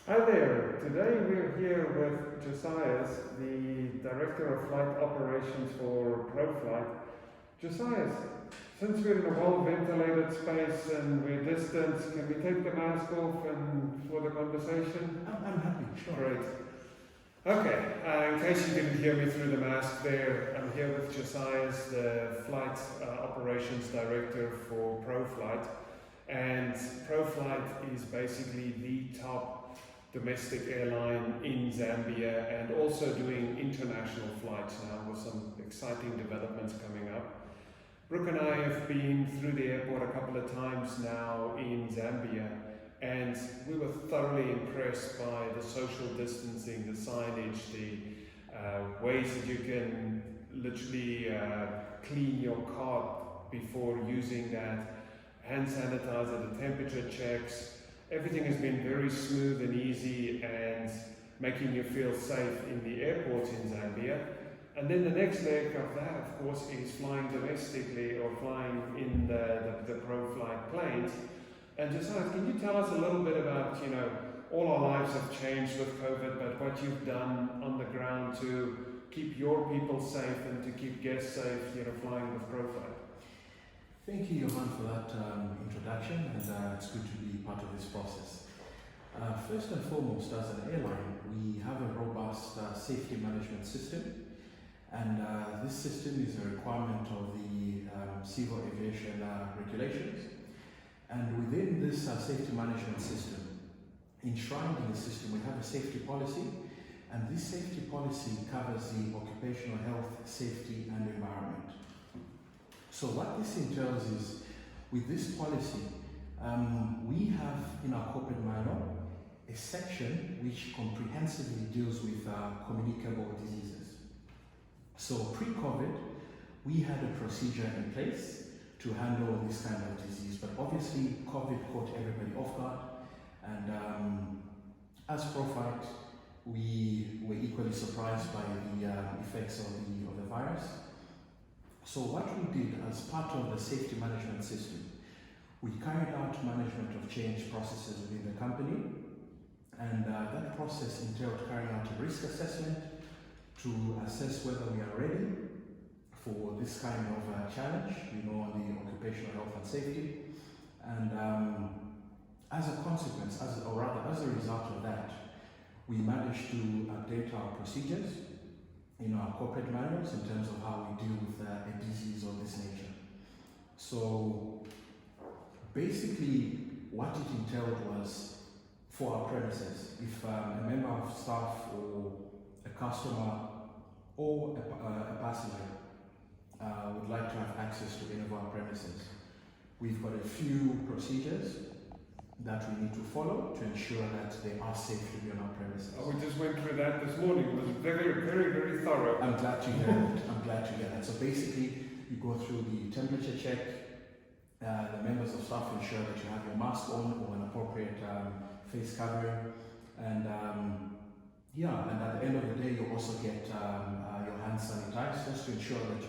Hi there. Today we're here with Josias, the Director of Flight Operations for Proflight. Josias, since we're in a well-ventilated space and we're distant, can we take the mask off and for the conversation? I'm happy, sure. Great. Okay, in case you didn't hear me through the mask there, I'm here with Josias, the Flight Operations Director for Proflight. And Proflight is basically the top domestic airline in Zambia and also doing international flights now with some exciting developments coming up. Brooke and I have been through the airport a couple of times now in Zambia, and we were thoroughly impressed by the social distancing, the signage, the ways that you can literally clean your cart before using that, hand sanitizer, the temperature checks. Everything has been very smooth and easy and making you feel safe in the airports in Zambia. And then the next leg of that, of course, is flying domestically or flying in the Proflight planes. And Josiah, can you tell us a little bit about, all our lives have changed with COVID, but what you've done on the ground to keep your people safe and to keep guests safe, flying with Proflight? Thank you, Johan, for that introduction, and it's good to be part of this process. First and foremost, as an airline, we have a robust safety management system, and this system is a requirement of the civil aviation regulations. And within this safety management system, enshrined in the system, we have a safety policy, and this safety policy covers the occupational health, safety, and environment. So what this entails is, with this policy, we have in our corporate manual a section which comprehensively deals with communicable diseases. So pre-COVID, we had a procedure in place to handle this kind of disease, but obviously COVID caught everybody off guard, and as Proflight, we were equally surprised by the effects of the virus. So what we did as part of the safety management system, we carried out management of change processes within the company, and that process entailed carrying out a risk assessment to assess whether we are ready for this kind of challenge, on the occupational health and safety. And as a consequence, as a result of that, we managed to update our procedures in our corporate manuals in terms of how we deal with a disease of this nature. So basically what it entailed was, for our premises, if a member of staff or a customer or a passenger would like to have access to any of our premises, we've got a few procedures that we need to follow to ensure that they are safe to be on our premises. We just went through that this morning. It was very, very, very thorough. I'm glad to hear that. So basically, you go through the temperature check, the members of staff ensure that you have your mask on or an appropriate face covering, and at the end of the day, you also get your hands sanitized just to ensure that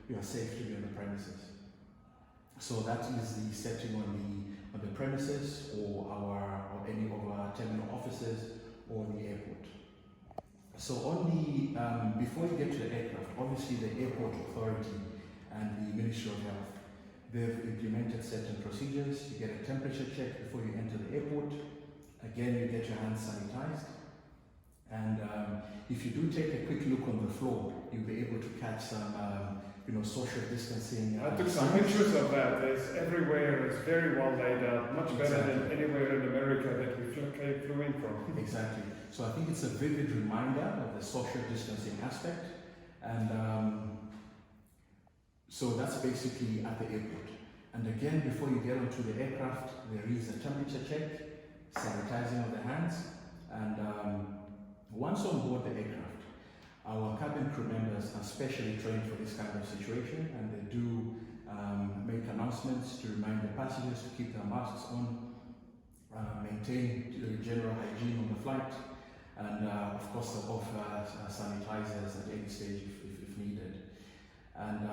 you are safe to be on the premises. So that is the setting on the premises or any of our terminal offices or the airport. So before you get to the aircraft, obviously the airport authority and the Ministry of Health, they've implemented certain procedures. You get a temperature check before you enter the airport. Again, you get your hands sanitized. And if you do take a quick look on the floor, you'll be able to catch some social distancing. I took some pictures of that. It's everywhere. It's very well laid out, much better than anywhere in America that we flew in from. Exactly. So I think it's a vivid reminder of the social distancing aspect, and so that's basically at the airport. And again, before you get onto the aircraft, there is a temperature check, sanitizing of the hands, and once on board the aircraft, our cabin crew members are specially trained for this kind of situation, and they do make announcements to remind the passengers to keep their masks on, maintain general hygiene on the flight, and of course to offer sanitizers at any stage if needed. And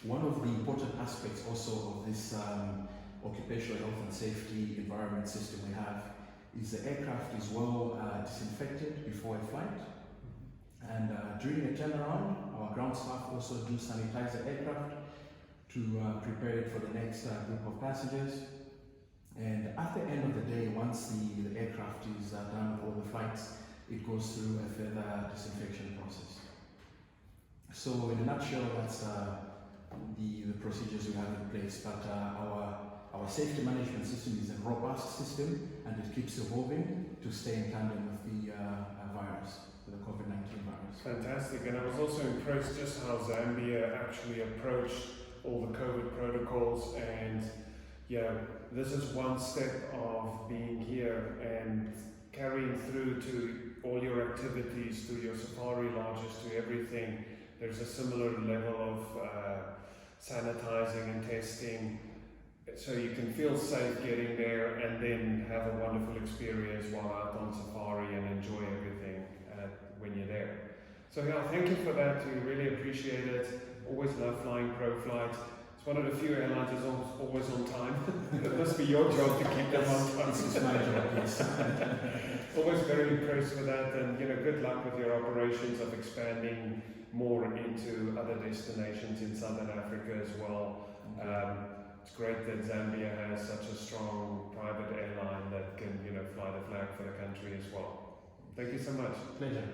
one of the important aspects also of this occupational health and safety environment system we have is the aircraft is well disinfected before a flight. And during a turnaround, our ground staff also do sanitize the aircraft to prepare it for the next group of passengers. And at the end of the day, once the aircraft is done with all the flights, it goes through a further disinfection process. So in a nutshell, that's the procedures we have in place. But our safety management system is a robust system, and it keeps evolving to stay in tandem with the virus, the COVID-19 virus. Fantastic. And I was also impressed just how Zambia actually approached all the COVID protocols, and this is one step of being here and carrying through to all your activities, to your safari lodges, to everything. There's a similar level of sanitizing and testing, so you can feel safe getting there and then have a wonderful experience while out on safari and enjoy everything when you're there. So thank you for that. We really appreciate it. Always love flying Proflight. It's one of the few airlines that's always on time. It must be your job to keep them on time. This is my job, yes. Always very impressed with that, and good luck with your operations of expanding more into other destinations in Southern Africa as well. It's great that Zambia has such a strong private airline that can fly the flag for the country as well. Thank you so much. Pleasure.